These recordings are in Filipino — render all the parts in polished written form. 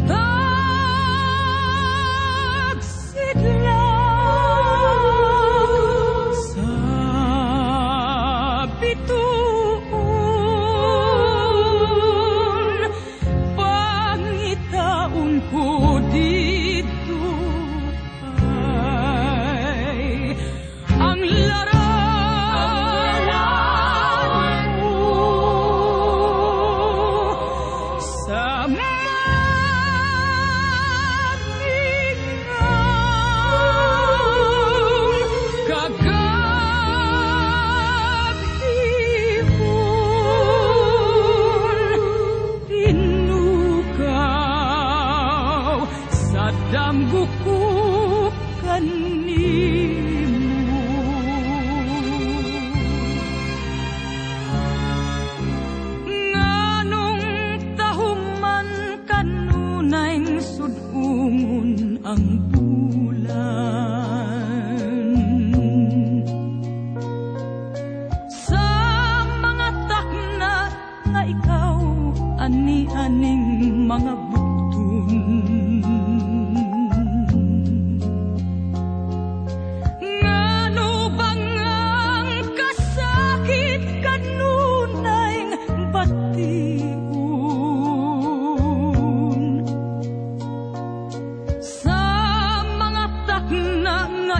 tagsidlang sa bituon, pangitaon ko dito ay ang laran mo sa damgo ko kanimo. Nganong tahuman kanunay sudungon ang bulan sa mga takna nga ikaw ani-aning mga bugtun.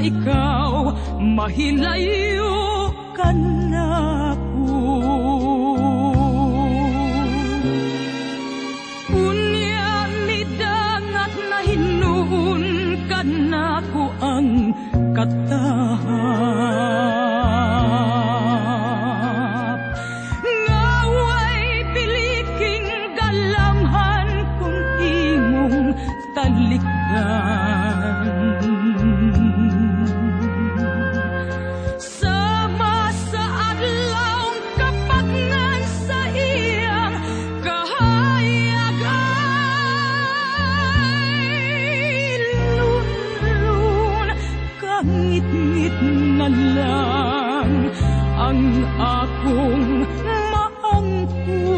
Ikaw mahilayo ka na ko. Unya midangat na hinuon ka na ko ang katahap. Ngaway biliking galamhan kung imong talikdan. Ngit-ngit na lang ang akong maangkon.